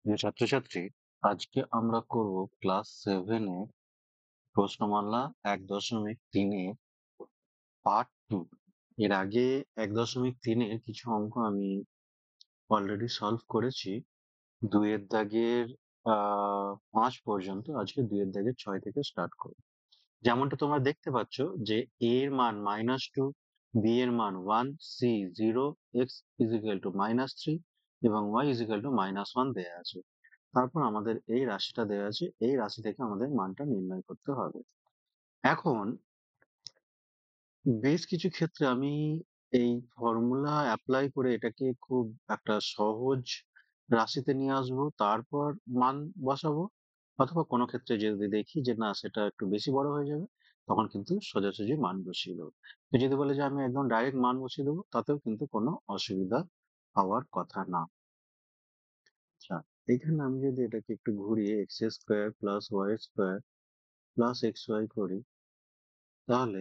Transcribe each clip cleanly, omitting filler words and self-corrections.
প্রিয় ছাত্রছাত্রী, আজকে আমরা করব ক্লাস 7 এর প্রশ্নমালা 1.3 এর পার্ট 2। এর আগে 1.3 এর কিছু অঙ্ক আমি অলরেডি সলভ করেছি। 2 এর দাগের 5 পর্যন্ত। আজকে 2 এর দাগের 6 থেকে স্টার্ট করব। যেমনটা তোমরা দেখতে পাচ্ছ যে a এর মান -2, b এর মান 1, c 0, x -3 এবং y -1 দেয়া আছে। তারপর আমাদের এই রাশিটা দেওয়া আছে, এই রাশি থেকে আমাদের মানটা নির্ণয় করতে হবে। এখন বেশ কিছু ক্ষেত্রে আমি এই ফর্মুলা অ্যাপ্লাই করে এটাকে খুব একটা সহজ রাশিতে নিয়ে আসবো, তারপর মান বসাবো। অথবা কোনো ক্ষেত্রে যদি দেখি যে না, সেটা একটু বেশি বড় হয়ে যাবে, তখন কিন্তু সোজাসুজি মান বসিয়ে দেবো। তো যদি বলে যে আমি একদম ডাইরেক্ট মান বসিয়ে দেবো, তাতেও কিন্তু কোনো অসুবিধা হওয়ার কথা না। আচ্ছা, এইখানে আমি যদি এটাকে একটু ঘুরিয়ে x² + y² + xy করি, তাহলে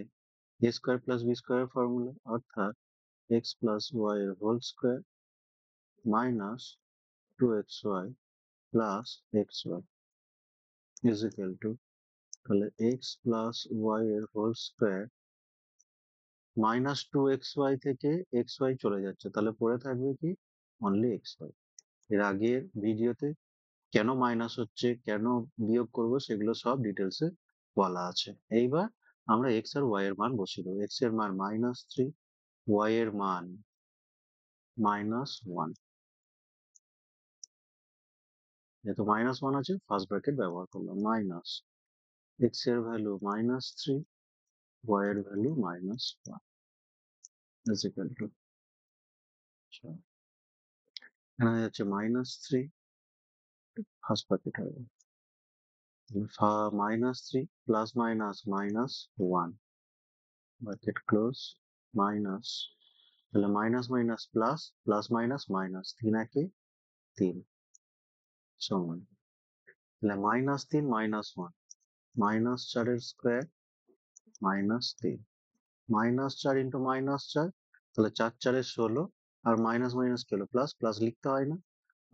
a² + b² এর ফর্মুলা, অর্থাৎ x + y এর whole square minus 2xy + xy is equal to, তাহলে x + y এর হোল স্কয়ার -2xy থেকে xy চলে যাচ্ছে, তাহলে পড়ে থাকবে কি অনলি xy। এর আগের ভিডিওতে কেন মাইনাস হচ্ছে, কেন বিয়োগ করব, সেগুলো সব ডিটেলসে বলা আছে। এইবার আমরা x আর y এর মান বসিয়ে দেবো। x এর মান -3, y এর মান -1। যেহেতু -1 আছে, ফার্স্ট ব্র্যাকেট ব্যবহার করলাম। মাইনাস x এর ভ্যালু -3, y এর ভ্যালু -1 ইজ ইকুয়াল টু, এখানে হয়ে যাচ্ছে -3, ফার্স্ট ব্র্যাকেট হবে -3 plus minus -1, bracket close, minus, তাহলে minus minus plus, plus minus minus, 3 একে 3 সমান, তাহলে -3 -1, -4 এর স্কোয়ার -3, -4 ইন্টু -4, তাহলে 4 4 16, আর মাইনাস মাইনাস কি হলো, প্লাস, প্লাস লিখতে হয় না,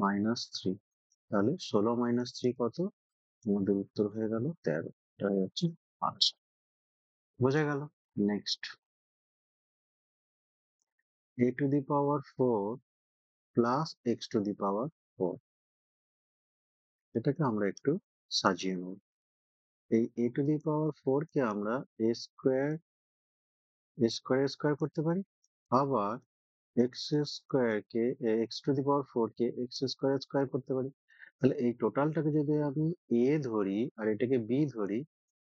-3, তাহলে 16 - 3 কত? আমাদের উত্তর হয়ে গেল 13। এটা হচ্ছে আনসার। বোঝা গেল? নেক্সট, a⁴ প্লাস x⁴, এটাকে আমরা একটু সাজিয়ে নেব। এই a⁴ কে আমরা স্কয়ার করতে পারি, আবার কে x⁴ করতে পারি। তাহলে এই টোটালটাকে যদি আমি a ধরি আর এটাকে b ধরি,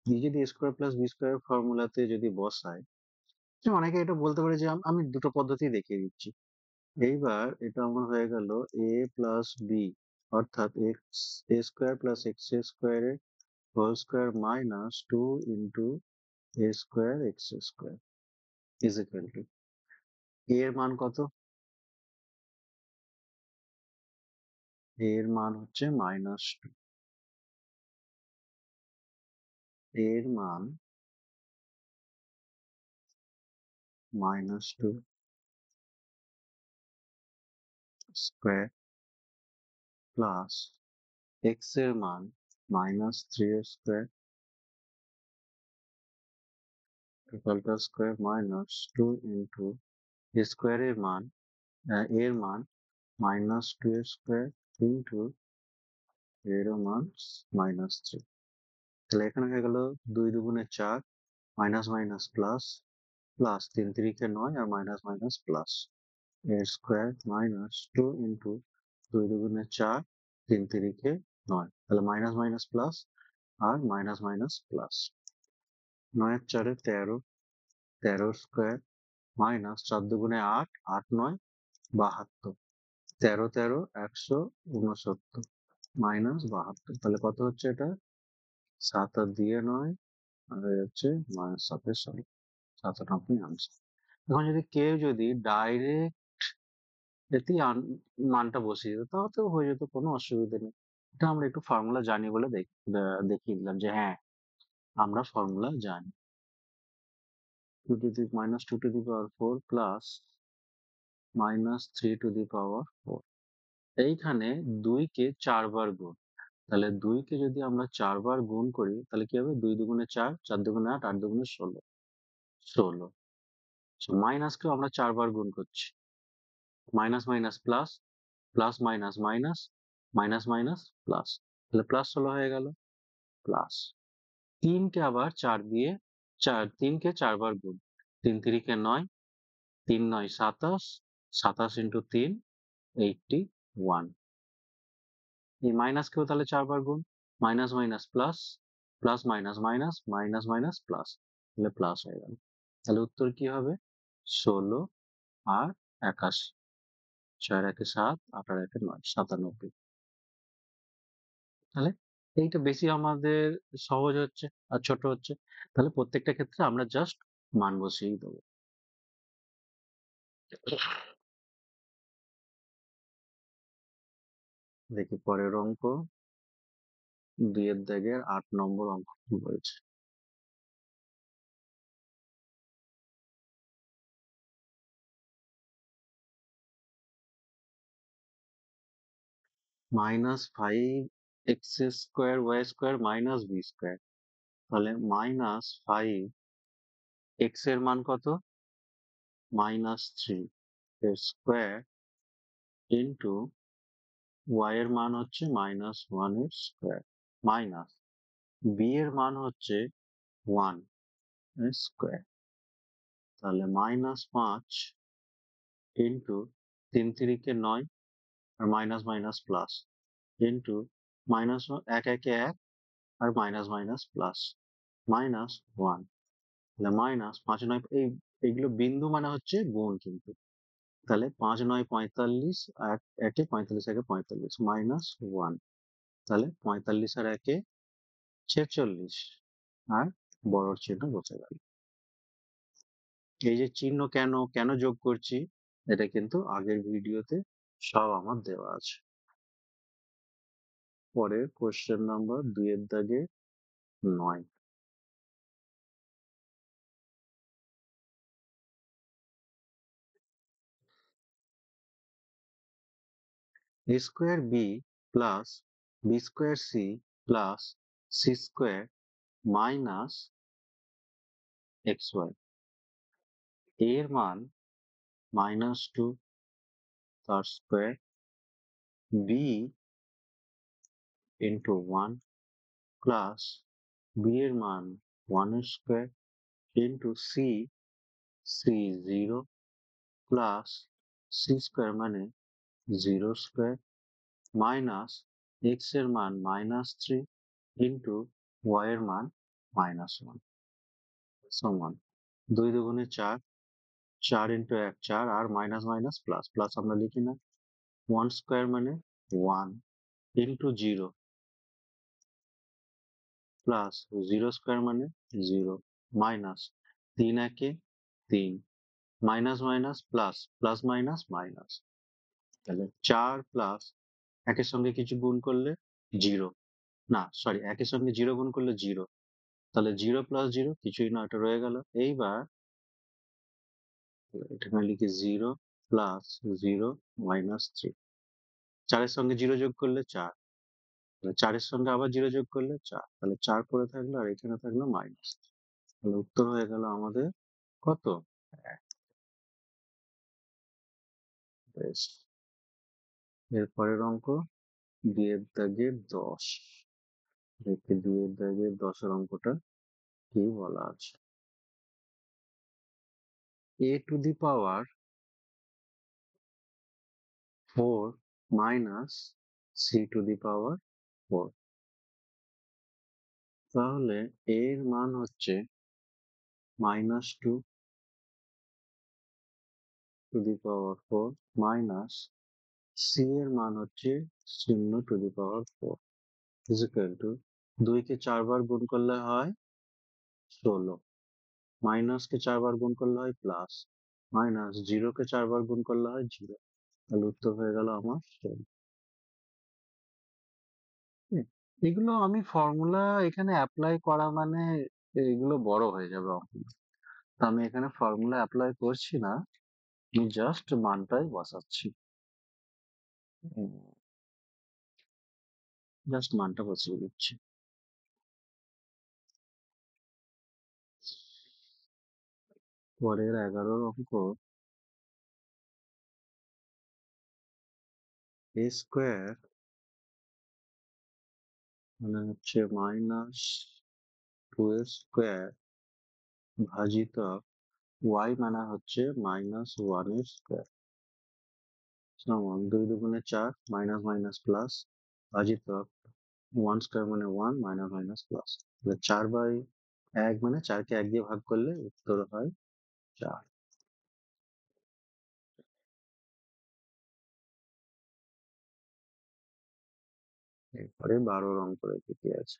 b যদি স্কয়ার প্লাস বি স্কয়ার ফর্মুলাতে যদি বসাই, অনেকে এটা বলতে পারে যে আমি দুটো পদ্ধতি দেখিয়ে দিচ্ছি। এইবার এটা আমার হয়ে গেল a প্লাস বি, অর্থাৎ a² প্লাস x² এর whole square minus 2 into a² x² is equal to, a এর মান কত? a এর মান হচ্ছে -2, a এর মান -2 স্কয়ার প্লাস x এর মান -3 স্কয়ার, টোটালটা স্কয়ার -2 ইন্টু স্কয়ার এর মান, এর মান -2 স্কয়ার ইন্টু এর মান -3। তাহলে এখানে হয়ে গেল 2 দুগুণে 4, মাইনাস মাইনাস প্লাস, প্লাস 3 3 9, আর মাইনাস মাইনাস প্লাস, এর স্কয়ার -2 ইন্টু 2 দুগুণে 4, 3 3 9, তাহলে মাইনাস মাইনাস প্লাস, আর minus minus plus, 9 4 13, 13 square minus 4 দুগুণে 8, 8 9 72, 13 13 169 মাইনাস 72, তাহলে কত হচ্ছে এটা? 7 আর দিয়ে 9, আর হয়ে যাচ্ছে -7 97 আনসার। এখন যদি কেউ যদি ডাইরেক্ট এতেই মানটা বসিয়ে দিত, তাহলেও হয়ে যেত, কোনো অসুবিধা নেই। এটা আমরা একটু ফর্মুলা জানি বলে দেখিয়ে দিলাম যে হ্যাঁ, আমরা ফর্মুলা জানি। 2 to the power 4 plus -3 to the power 4, এইখানে 2 কে 4 বার গুণ, তাহলে 2 কে যদি আমরা 4 বার গুণ করি তাহলে কি হবে? 2 দুগুণে 4, 4 দুগুণে 8, 8 দুগুণে 16, 16। মাইনাসকেও আমরা 4 বার গুণ করছি। Minus minus plus, plus minus minus, minus minus plus, তাহলে প্লাস 16 হয়ে গেল। প্লাস 3 কে আবার 4 দিয়ে 3 কে 4 বার গুণ, 3 3 9, 3 9 27, 27 into 3 81। এই মাইনাসকেও তাহলে 4 বার গুণ, minus minus plus, plus minus minus, minus minus plus, তাহলে প্লাস হয়ে গেল। তাহলে উত্তর কি হবে? 16 আর 81, 6 আর 1 7, 8 আর 1 9, 97। তাহলে এইটা বেশি আমাদের সহজ হচ্ছে আর ছোট হচ্ছে, তাহলে প্রত্যেকটা ক্ষেত্রে আমরা জাস্ট মান বসিয়েই দেবো। দেখি পরের অঙ্ক, 2 এর দাগের 8 নম্বর অঙ্ক কি বলছে। -5x² y² b², তাহলে -5 x এর মান কত? -3 এর স্কোয়ার ইন্টু y এর মান হচ্ছে -1 এর স্কোয়ার, মাইনাস b এর মান হচ্ছে 1 এর স্কোয়ার, তাহলে -5 ইন্টু 3 3 কে 9 আর minus minus plus into minus 1 1 এ 1 আর মাইনাস মাইনাস প্লাস -1, তাহলে মাইনাস 5 9, এইগুলো বিন্দু মানে হচ্ছে গুণ কিন্তু, তাহলে 5 9 45, আর 1 এ 45 1 এ 45, -1, তাহলে 45 আর 1 এ 46, আর বড়র চিহ্ন বসে গেল। এই যে চিহ্ন কেন কেন যোগ করছি, এটা কিন্তু আগের ভিডিওতে সব আমার দেওয়া আছে। পরের কোশ্চেন নাম্বার 2 এর দাগে 9, a square b plus b square c plus c square minus xy, এর মান -2 তার square, b into 1 plus b এর মান 1 এর square into c, c 0 plus c square মানে 0 স্কোয়ার মাইনাস x এর মান -3 into y এর মান -1 সমান 2 দুগুণে 4, 4 into 1 4, আর মাইনাস মাইনাস প্লাস, প্লাস আমরা লিখি না, 1 স্কোয়ার মানে 1 into 0 প্লাস 0 স্কোয়ার মানে 0 মাইনাস 3 একে 3, minus minus plus, plus minus minus, তাহলে 4 প্লাস একের সঙ্গে কিছু গুণ করলে 0, না সরি একের সঙ্গে 0 গুণ করলে 0, তাহলে 0 প্লাস 0 কিছুই না, এটা রয়ে গেল। এইবার এখানে লিখি 0 প্লাস 0 -3, 4 এর সঙ্গে 0 যোগ করলে 4, 4 এর সঙ্গে আবার 0 যোগ করলে 4, তাহলে 4 পড়ে থাকলো আর এখানে থাকলো মাইনাস, তাহলে উত্তর হয়ে গেল আমাদের কত? 1। বেশ, এর পরের অঙ্ক 2 এর দাগের 10, দেখি 2 এর দাগের 10 এর অঙ্কটা কি বলা আছে। a to the power 4 minus c to the power 4, তাহলে এর মান হচ্ছে -2 to the power 4 minus c এর মান হচ্ছে 0 to the power 4 is equal to 2 কে 4 বার গুণ করলে হয় 16, মাইনাস কে 4 বার গুণ করলে হয় প্লাস, মাইনাস 0 কে 4 বার গুণ করলে হয় 0, তাহলে উত্তর হয়ে গেল আমার 16। এগুলো আমি ফর্মুলা এখানে অ্যাপ্লাই করা মানে এগুলো বড় হয়ে যাবে অঙ্ক, তো আমি এখানে ফর্মুলা অ্যাপ্লাই করছি না, আমি জাস্ট মানটাই বসাচ্ছি। জাস্ট মানটা বসিয়ে দিচ্ছি। পরের 11 অঙ্ক a স্কোয়ার মানে হচ্ছে মাইনাস 2a স্কোয়ার ভাজিত y মানে হচ্ছে মাইনাস 1 এর স্কোয়ার সমান 2 দুগুণে 4 মাইনাস মাইনাস প্লাস ভাজিত 1 স্কোয়ার মানে 1 মাইনাস মাইনাস প্লাস 4/1 মানে 4 কে 1 দিয়ে ভাগ করলে উত্তর হয় 4। এরপরে 12 অঙ্ক রেখে কি আছে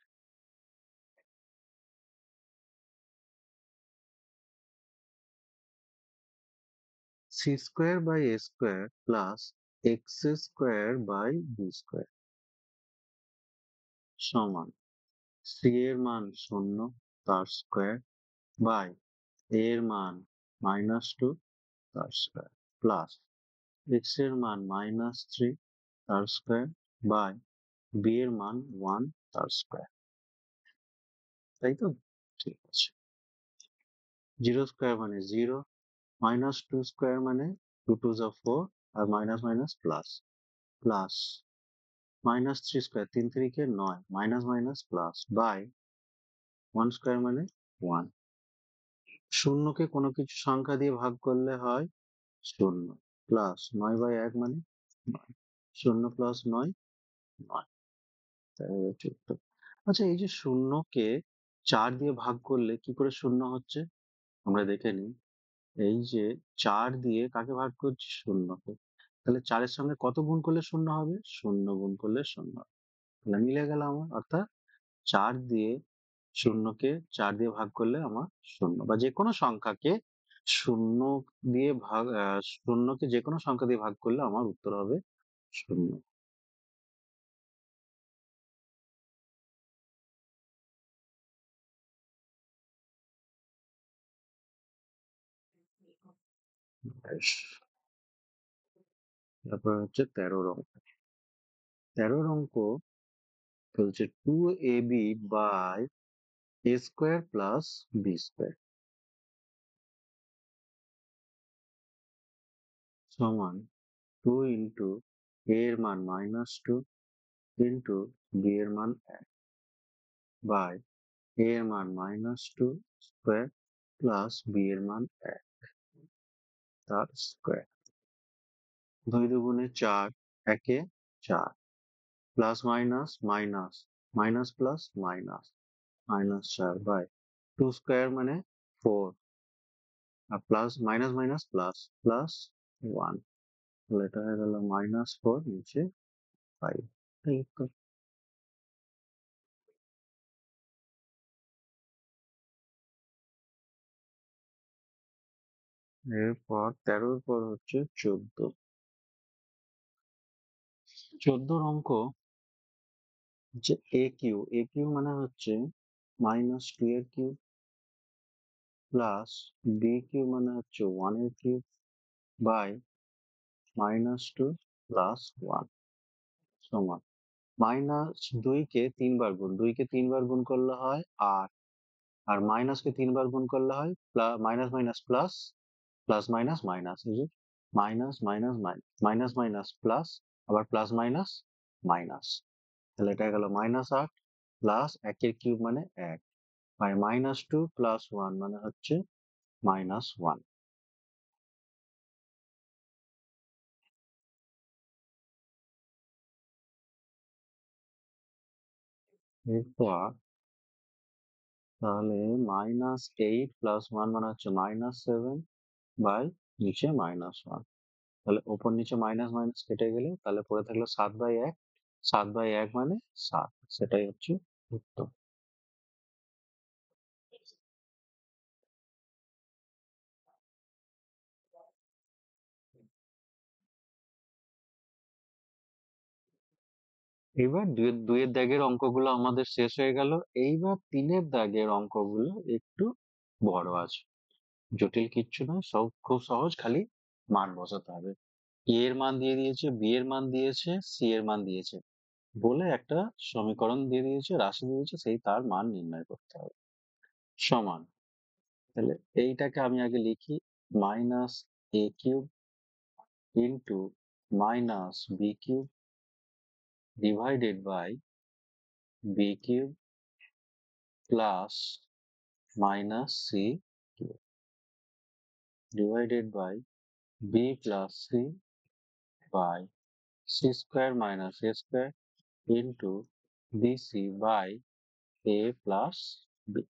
c square by a square plus x square by b square সমান c এর মান 0 তার স্কোয়ার বাই a এর মান -2 তার স্কোয়ার প্লাস x এর মান -3 তার স্কোয়ার বাই b এর মান 1 তার স্কোয়ার। তাই তো? ঠিক আছে। 0 স্কোয়ার মানে 0, -2 স্কোয়ার মানে 2 2 যা 4 আর minus minus plus plus -3 square 3 3 কে 9 minus minus plus by 1 square মানে 1। শূন্যকে কোনো কিছু সংখ্যা দিয়ে ভাগ করলে হয় 0 প্লাস 9/1 মানে 9, 0 প্লাস 9 9। তাই হচ্ছে উত্তর। আচ্ছা এই যে শূন্যকে 4 দিয়ে ভাগ করলে কি করে শূন্য হচ্ছে আমরা দেখে নিই। এই যে 4 দিয়ে কাকে ভাগ করছি শূন্যকে, তাহলে 4 এর সঙ্গে কত গুণ করলে শূন্য হবে 0 গুণ করলে শূন্য হবে। তাহলে মিলে গেল আমার, অর্থাৎ 4 দিয়ে শূন্যকে 4 দিয়ে ভাগ করলে আমার শূন্য বা যে কোনো সংখ্যাকে শূন্য দিয়ে ভাগ শূন্যকে যে কোনো সংখ্যা দিয়ে ভাগ করলে আমার উত্তর হবে শূন্য। বেশ, তারপর হচ্ছে 13 অঙ্ক। 13 অঙ্ক বলছে 2ab by a square plus b square সমান 2 ইন্টু a এর মান -2 ইন্টু b এর মান 1 বাই a এর মান -2 স্কোয়ার প্লাস b এর মান 1 তার স্কোয়ার। 2 দুগুণে 4, 1 এ 4 plus minus minus minus plus minus -4 by 2 square মানে 4 আর plus minus minus plus plus 1, তাহলে এটা হয়ে গেল -4 নিচে 5। এই তো। এরপর 13 পর হচ্ছে 14। 14 অঙ্ক যে a কিউ মানে হচ্ছে -2 এর কিউব প্লাস b কিউব মানে হচ্ছে 1 এর কিউব বাই -2 প্লাস 1 সমান -2 কে 3 বার গুণ, 2 কে 3 বার গুণ করলে হয় 8 আর মাইনাস কে 3 বার গুণ করলে হয় minus minus plus plus minus minus, এই যে minus minus minus minus plus আবার প্লাস মাইনাস মাইনাস, তাহলে এটা গেল -8 প্লাস 1 এর কিউব মানে 1 বাই -2 প্লাস 1 মানে হচ্ছে -1। এরপর তাহলে -8 প্লাস 1 মানে হচ্ছে -7 বাই নিচে -1, তাহলে ওপর নিচে মাইনাস মাইনাস কেটে গেলে তাহলে পড়ে থাকলো 7/1, 7/1 মানে 7, সেটাই হচ্ছে উত্তর। এবার দুইয়ের দাগের অঙ্কগুলো আমাদের শেষ হয়ে গেল। এইবার 3-এর দাগের অঙ্কগুলো একটু বড় আছে, জটিল কিচ্ছু নয়, সব খুব সহজ, খালি মান বসাতে হবে। এ এর মান দিয়ে দিয়েছে, বি এর মান দিয়েছে, সি এর মান দিয়েছে, বলে একটা সমীকরণ দিয়ে দিয়েছে, রাশি দিয়েছে, সেই তার মান নির্ণয় করতে হবে। সমান, তাহলে এইটাকে আমি আগে লিখি, minus a cube into minus b cube divided by b cube plus minus c cube divided by b plus c by c square minus a square into bc by a plus b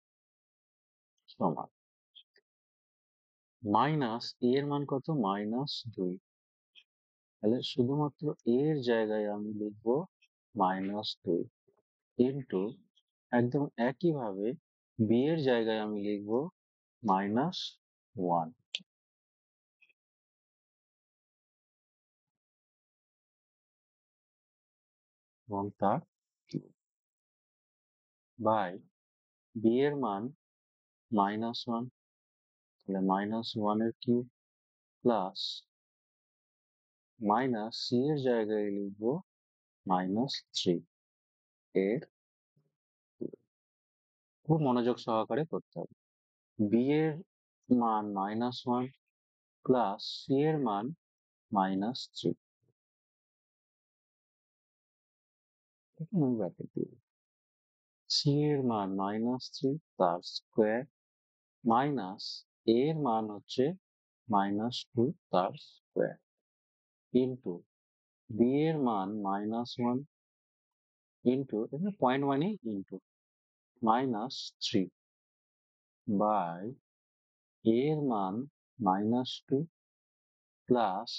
সমান minus এর মান কত, -2, তাহলে শুধুমাত্র এর জায়গায় আমি লিখবো -2 ইন্টু একদম একইভাবে বি এর জায়গায় আমি লিখবো -1 এবং তার বাই বি এর মান -1, তাহলে -1 এর কিউব প্লাস মাইনাস সি এর জায়গায় লিখবো -3 এর কিউব। খুব মনোযোগ সহকারে করতে হবে। বি এর মান -1 প্লাস সি এর মান -3, এখানে আমি ব্র্যাকেট দিব। সি এর মান -3 তার স্কোয়ার মাইনাস এর মান হচ্ছে -2 তার স্কোয়ার ইন্টু বি এর মান -1 ইন্টু এখানে পয়েন্ট মানে ইন্টু -3 বাই এর মান -2 প্লাস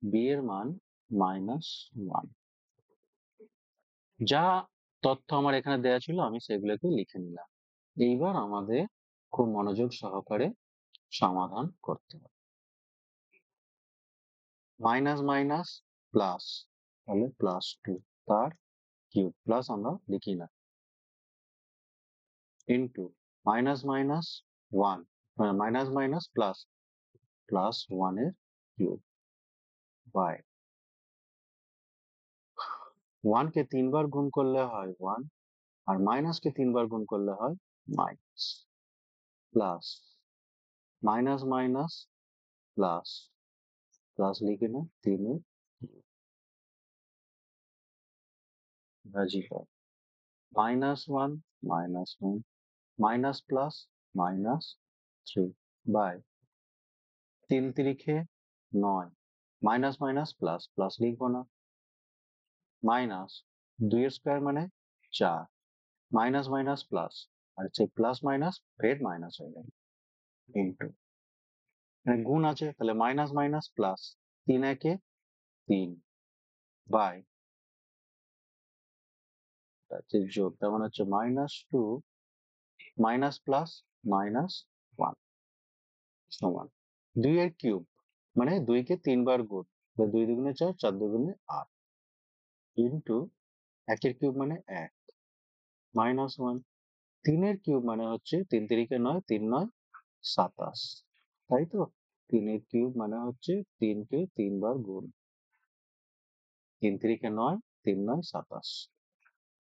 বি এর মান -1। যা তথ্য আমার এখানে দেওয়া ছিল আমি সেগুলোকে লিখে নিলাম। এইবার আমাদের খুব মনোযোগ সহকারে সমাধান করতে হবে। মাইনাস মাইনাস প্লাস, তাহলে +2 তার কিউব, প্লাস আমরা লিখি না, into minus minus 1, minus minus plus, +1 এর কিউব বাই 1 কে 3 বার গুণ করলে হয় 1, আর মাইনাস কে 3 বার গুণ করলে হয় minus, plus minus minus plus, plus লিখি না, 3 এর ভাজিত -1 -1 মাইনাস প্লাস -3 বাই 3 তিরিখে 9, মাইনাস মাইনাস প্লাস, প্লাস লিখবো না, মাইনাস 2 এর স্কোয়ার মানে 4, মাইনাস মাইনাস প্লাস, আর হচ্ছে প্লাস মাইনাস ফের মাইনাস হয়ে গেল, ইন্টু এখানে গুণ আছে তাহলে মাইনাস মাইনাস প্লাস, 3 একে 3 বাই হচ্ছে যোগ, তার মানে হচ্ছে -2 মাইনাস প্লাস -1 সমান 2 এর কিউব মানে 2 কে 3 বার গুণ, 2 দুগুণে 4, 4 দুগুণে 8 ইন্টু 1 এর কিউব মানে 1 -1, 3 এর কিউব মানে হচ্ছে 3 তিরিকে 9, 3 9 27, তাই তো? 3 এর কিউব মানে হচ্ছে 3 কে 3 বার গুণ, 3 তিরিকে 9, 3 9 27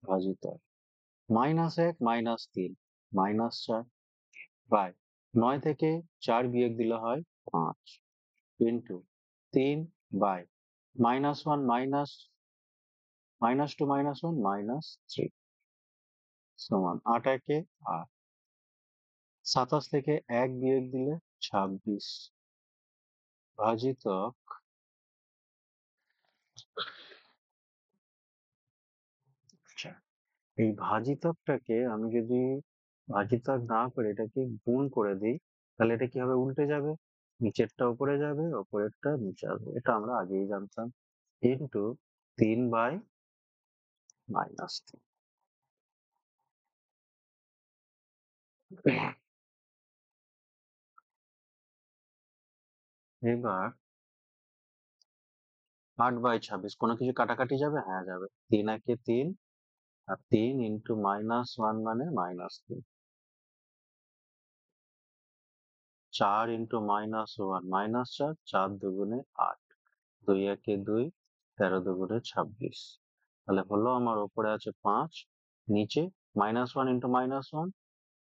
ভাজিত -1 -3 -4 বাই 9 থেকে 4 বিয়োগ দিলে হয় 5 ইন্টু 3 বাই -1 -2 -1 -3 সমান 8 একে 8, 27 থেকে 1 বিয়োগ দিলে 26 ভাজিত, আচ্ছা এই ভাজিতকটাকে আমি যদি ভাজিতক না করে এটাকে গুণ করে দিই, তাহলে এটা কি হবে, উল্টে যাবে, নিচেরটা উপরে যাবে, উপরেরটা নিচে আসবে, এটা আমরা আগেই জানতাম, ইন্টু 3 বাই -3। এবার 8/26 কোনো কিছু কাটাকাটি যাবে, হ্যাঁ যাবে, 3 একে 3 আর 3 ইন্টু -1 মানে -3 4 ইন্টু -1 -4, 4 দুগুণে 8, 2 একে 2, 13 দুগুণে 26। তাহলে হলো আমার উপরে আছে 5, নিচে -1 ইন্টু -1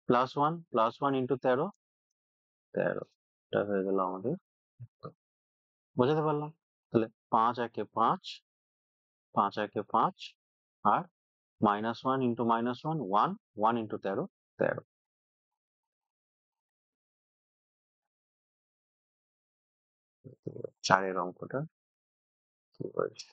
+1 +1 ইন্টু 13, 13। এটা হয়ে গেল আমাদের উত্তর। বোঝাতে পারলাম? তাহলে 5 একে 5, 5 একে 5, আর -1 ইন্টু -1 1, 1 ইন্টু 13, 13। 4 এর অঙ্কটা কি বলছে?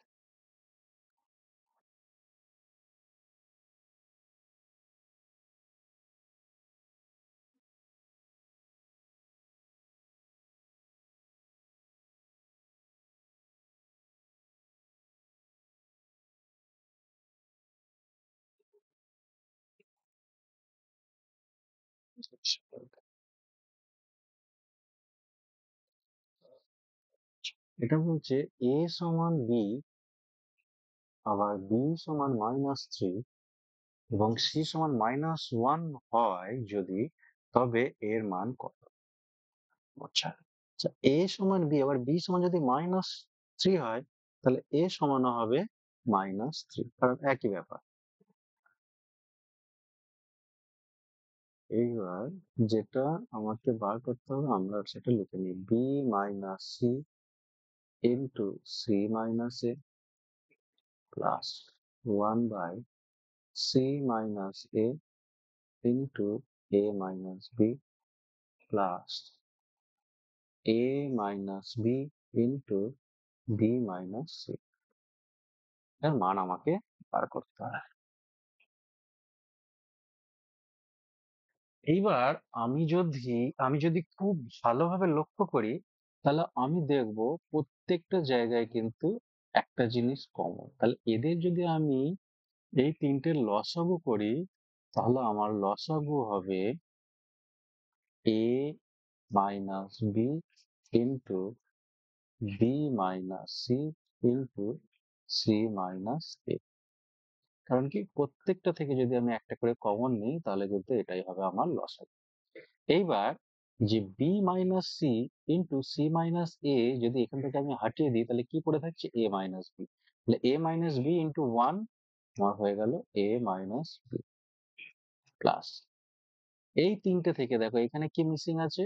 এটা বলছে a সমান b, আবার b সমান -3 এবং c সমান -1 হয় যদি, তবে এর মান কত? আচ্ছা, আচ্ছা, a সমান b আবার b সমান যদি -3 হয়, তাহলে a সমানও হবে -3, কারণ একই ব্যাপার। এইবার যেটা আমাকে বার করতে হবে আমরা সেটা লিখে নিই, b - c into c minus a plus 1 by c minus a into a minus b plus a minus b into b minus c, এর মান আমাকে বার করতে হবে। এইবার আমি যদি খুব ভালোভাবে লক্ষ্য করি, তাহলে আমি দেখব প্রত্যেকটা জায়গায় কিন্তু একটা জিনিস কমন। তাহলে এদের যদি আমি এই তিনটের লসাগু করি, তাহলে আমার লসাগু হবে a minus b into b minus c into c minus a। কারণ কি প্রত্যেকটা থেকে যদি আমি একটা করে কমন নিই, তাহলে কিন্তু এটাই হবে আমার লসাগু। এইবার যে b minus c into c minus a যদি এখান থেকে আমি হাটিয়ে দিই, তাহলে কি পড়ে থাকছে a minus b, তাহলে a minus b into 1 আমার হয়ে গেল a minus b প্লাস এই তিনটে থেকে দেখো এখানে কি মিসিং আছে,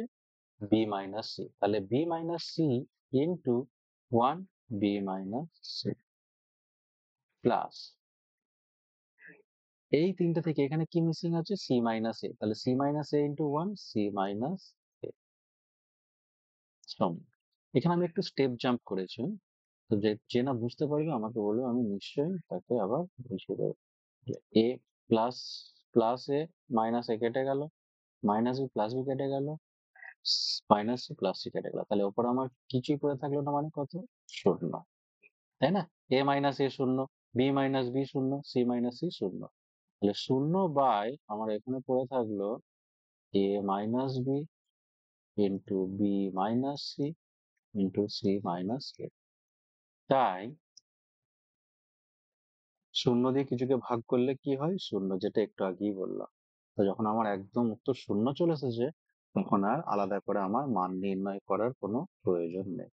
b minus c, তাহলে b minus c into 1 b minus c plus এই তিনটে থেকে এখানে কি মিসিং আছে, c minus a, তাহলে c minus a into 1 c minus a সমান। এখানে আমি একটু স্টেপ জাম্প করেছি, তো যে না বুঝতে পারবে আমাকে বলবে, আমি নিশ্চয়ই তাকে আবার বুঝিয়ে দেবো। a plus plus A minus A কেটে গেল, মাইনাস বি প্লাস বি কেটে গেল, মাইনাস সি প্লাস সি কেটে গেল, তাহলে ওপর আমার কিছুই পড়ে থাকলো না, মানে কত, শূন্য, তাই না? a মাইনাস এ শূন্য, b মাইনাস বি শূন্য, c মাইনাস সি শূন্য, তাহলে শূন্য বাই আমার এখানে পড়ে থাকলো a minus B into B minus C into C minus A. তাই শূন্য দিয়ে কিছুকে ভাগ করলে কি হয়, শূন্য, যেটা একটু আগেই বললাম। তো যখন আমার একদম উত্তর শূন্য চলে এসেছে, তখন আর আলাদা করে আমার মান নির্ণয় করার কোনো প্রয়োজন নেই।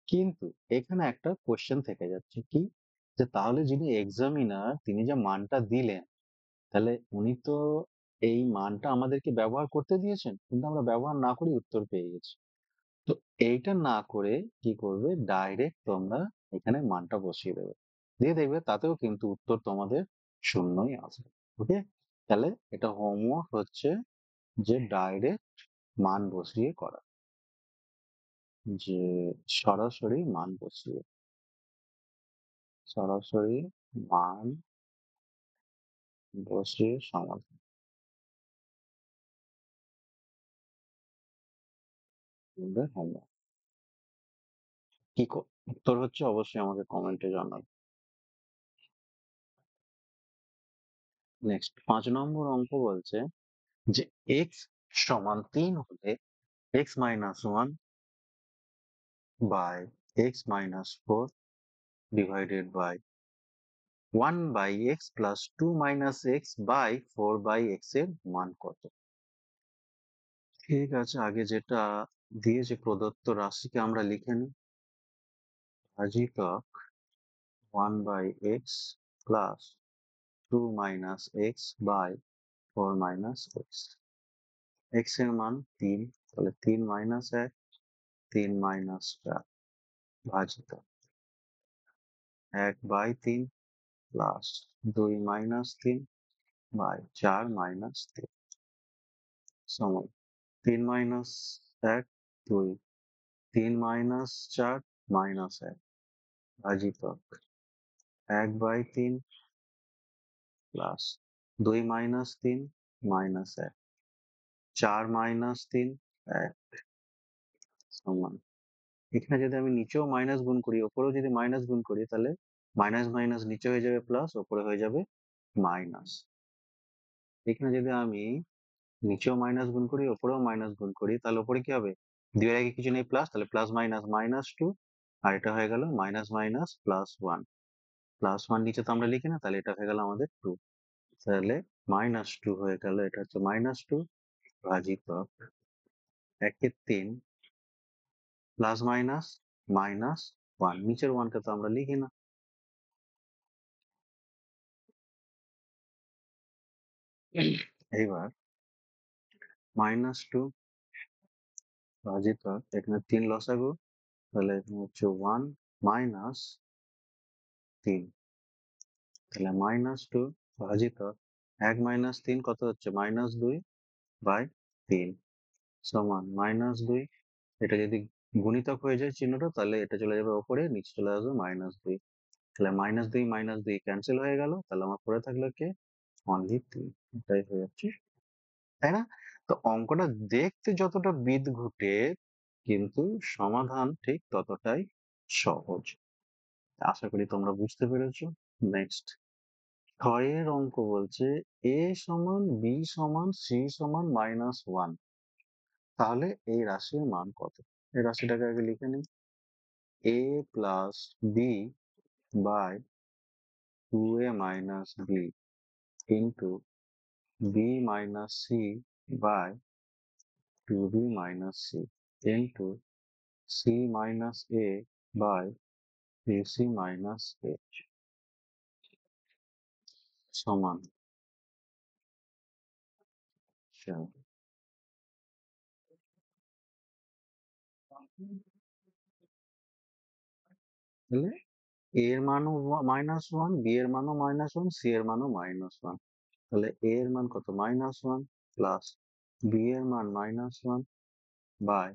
কিন্তু এখানে একটা কোশ্চেন থেকে যাচ্ছে কি, যে তাহলে যিনি এক্সামিনার তিনি যে মানটা দিলেন, তাহলে উনি তো এই মানটা আমাদেরকে ব্যবহার করতে দিয়েছেন, কিন্তু আমরা ব্যবহার না করে উত্তর পেয়ে গেছি। তো এইটা না করে কি করবে, ডাইরেক্ট তোমরা এখানে মানটা বসিয়ে দেবে, দিয়ে দেখবে তাতেও কিন্তু উত্তর তোমাদের শূন্যই আসবে। ওকে, তাহলে এটা হোমওয়ার্ক হচ্ছে যে ডাইরেক্ট মান বসিয়ে করা, যে সরাসরি মান বসিয়ে, সরাসরি মান বসিয়ে সমাধান করবে হোমওয়ার্ক। উত্তর হচ্ছে অবশ্যই আমাকে কমেন্টে জানাবে। নেক্সট 5 নম্বর অঙ্ক বলছে যে x সমান 3 হলে x minus 1 by x minus 4 divided by 1 by x plus 2 minus x by 4 by x এর মান কত? ঠিক আছে, আগে যেটা দিয়েছে প্রদত্ত রাশিকে আমরা লিখে নিই। ভাজিতক 1/x plus 2 minus x by 4 minus x। x এর মান 3, তাহলে 3 মাইনাস 1, 3 মাইনাস 4 ভাজিত 1/3 প্লাস 2 মাইনাস 3 বাই 4 মাইনাস 3 সমান 3 মাইনাস 1 2, 3 মাইনাস 4 মাইনাস 1 ভাজিত 1/3 প্লাস 2 মাইনাস 3 মাইনাস 1 4 মাইনাস 3 1 সমান, এখানে যদি আমি নিচেও মাইনাস গুণ করি ওপরেও যদি মাইনাস গুণ করি তাহলে মাইনাস মাইনাস নিচে হয়ে যাবে প্লাস, ওপরে হয়ে যাবে মাইনাস। এখানে যদি আমি নিচেও মাইনাস গুণ করি ওপরেও মাইনাস গুণ করি তাহলে ওপরে কি হবে, দুইয়ের আগে কিছু নেই প্লাস, তাহলে প্লাস মাইনাস মাইনাস 2, আর এটা হয়ে গেল মাইনাস মাইনাস প্লাস 1। প্লাস 1 নিচে তো আমরা লিখি না, তাহলে এটা হয়ে গেল আমাদের 2, তাহলে -2 হয়ে গেল, এটা হচ্ছে -2 ভাজিত 1/3 প্লাস মাইনাস -1, নিচের 1 কে তো আমরা লিখি না। এইবার -2 ভাজিত এখানে 3 লসাগু, তাহলে এখানে হচ্ছে 1 মাইনাস 3, তাহলে -2 ভাজিত 1 মাইনাস 3 কত হচ্ছে -2 বাই 3 সমান -2। এটা যদি গুণিতক হয়ে যায় চিহ্নটা তাহলে এটা চলে যাবে ওপরে, নিচে চলে আসবে -2, তাহলে -2 ক্যান্সেল হয়ে গেল, তাহলে আমার পড়ে থাকলো কে অনলি 3, এটাই হয়ে যাচ্ছে, তাই না? তো অঙ্কটা দেখতে যতটা বিদঘুটে কিন্তু সমাধান ঠিক ততটাই সহজ। আশা করি তোমরা বুঝতে পেরেছো। নেক্সট 6 এর অঙ্ক বলছে a সমান b সমান c সমান -1, তাহলে এই রাশির মান কত? এই রাশিটাকে আগে লিখে নিই, a plus b by 2a minus b into b minus c by 2b minus c into c minus a by 3c minus a সমান 7। তাহলে a এর মানও -1, b এর মানও -1, c এর মানও -1, তাহলে a এর মান কত -1 প্লাস b এর মান -1 বাই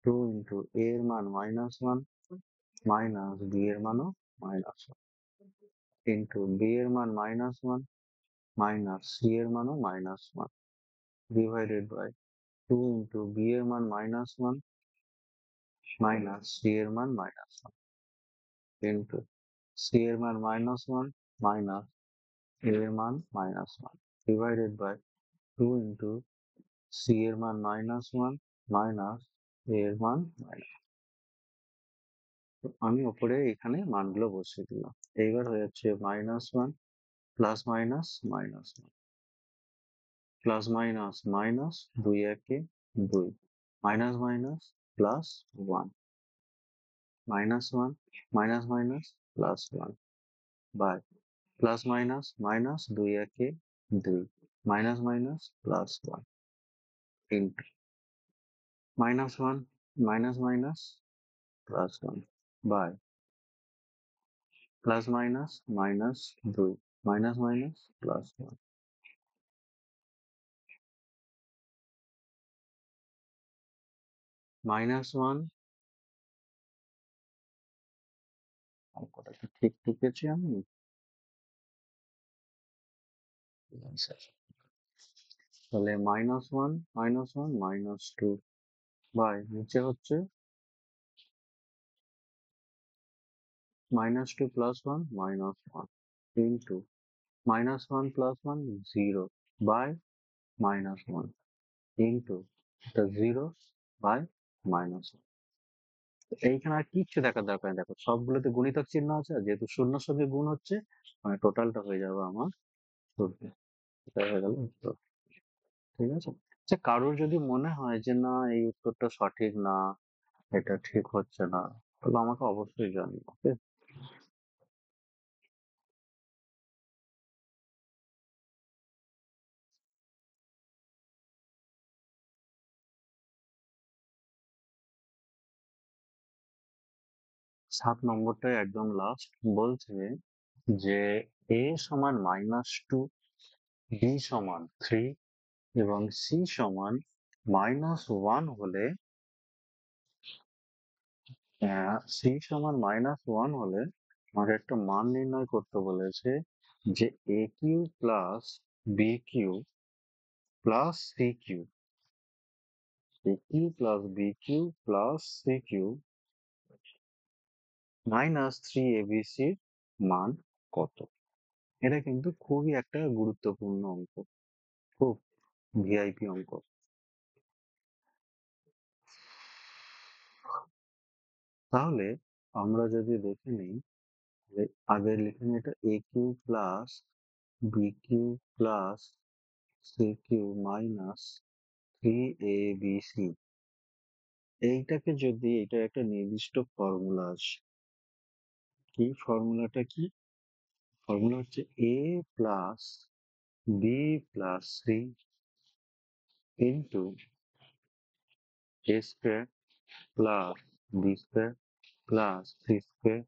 2 ইন্টু a এর মান -1 মাইনাস b এর মানও -1 ইন্টু b এর মান -1 মাইনাস c এর মানও -1 ডিভাইডেড বাই 2 ইন্টু b এর মান -1 মাইনাস c এর মান -1 ইন্টু c এর মান -1 মাইনাস a এর মান -1 ডিভাইডেড বাই 2 ইন্টু c এর মান -1 মাইনাস a এর মান তো আমি ওপরে এখানে মানগুলো বসিয়ে দিলাম। এইবার হয়ে যাচ্ছে -1 plus minus -1 plus minus minus 2 একে 2 minus minus plus 1 -1 minus minus plus 1 by plus minus minus 2 একে 2 minus minus plus 1 into -1 minus minus plus 1 by plus minus minus 2 minus minus plus 1 -1 অঙ্কটা কি ঠিক লিখেছি আমি? আচ্ছা, তাহলে -1 -1 -2 বাই নিচে হচ্ছে -2 plus 1 -1 into -1 plus 1 0 by -1 into এটা 0 বাই -1। এইখানে আর কিচ্ছু দেখার দরকার নেই, দেখো সবগুলোতে গুণিতক চিহ্ন আছে, আর যেহেতু শূন্যর সঙ্গে গুণ হচ্ছে মানে টোটালটা হয়ে যাবে আমার 14, এটা হয়ে গেল উত্তর। ঠিক আছে, যে কারোর যদি মনে হয় যে না এই উত্তরটা সঠিক না, এটা ঠিক হচ্ছে না, তাহলে আমাকে অবশ্যই জানিও। ওকে? 7 নম্বরটাই একদম লাস্ট। বলছে যে a সমান -2, b সমান 3 এবং c সমান -1 হলে c সমান -1 হলে আমাকে একটা মান নির্ণয় করতে বলেছে যে a cube plus b cube plus c cube, a cube plus b cube plus c cube minus 3abc র মান কত। এটা কিন্তু খুবই একটা গুরুত্বপূর্ণ অঙ্ক, খুব ভিআইপি অঙ্ক। তাহলে আমরা যদি দেখে নিই যে আগে লিখে নিই এটা a cube plus b cube plus c cube minus 3abc, এইটাকে যদি এটা একটা নির্দিষ্ট ফর্মুলা আছে, কি ফর্মুলাটা কি? ফর্মুলা হচ্ছে a plus b plus c into a square plus b square plus c square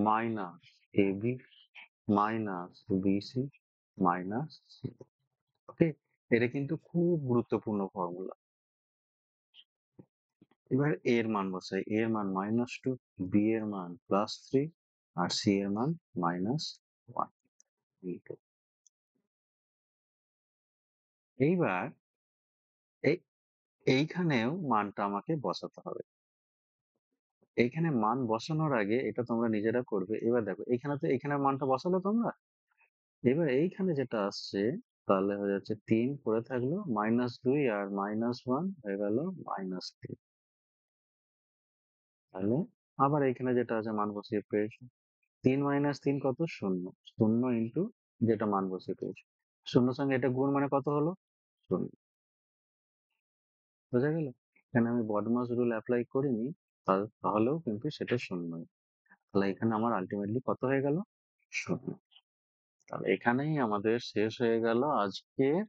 minus ab minus bc minus c। ওকে, এটা কিন্তু খুব গুরুত্বপূর্ণ ফর্মুলা। এবার a এর মান বসাই, a এর মান -2, b এর মান +3 আর c এর মান -1। এইবার এই এইখানেও মানটা আমাকে বসাতে হবে। এইখানে মান বসানোর আগে এটা তোমরা নিজেরা করবে। এবার দেখো এইখানে তো এইখানের মানটা বসালে তোমরা, এবার এইখানে যেটা আসছে তাহলে হয়ে যাচ্ছে 3 পড়ে থাকলো, -2 আর -1 হয়ে গেল -3। তাহলে আবার এইখানে যেটা আছে মান বসিয়ে পেয়েছো, 3 - 3 কত? 0। 0 ইন্টু যেটা মান বসিয়ে পেয়েছো, 0 সঙ্গে এটা গুণ মানে কত হলো? 0। বোঝা গেল? এখানে আমি বডমাস রুল অ্যাপ্লাই করিনি, তাহলেও কিন্তু সেটা 0। তাহলে এখানে আমার আলটিমেটলি কত হয়ে গেল? 0। তাহলে এখানেই আমাদের শেষ হয়ে গেল আজকের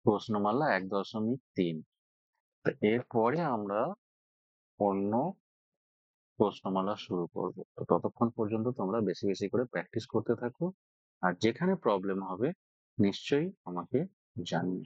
প্রশ্নমালা 1.3। তো এরপরে আমরা অন্য প্রশ্নমালা শুরু করব। তো ততক্ষণ পর্যন্ত তোমরা বেশি বেশি করে প্র্যাকটিস করতে থাকো। আর যেখানে প্রবলেম হবে নিশ্চয়ই আমাকে জানিও।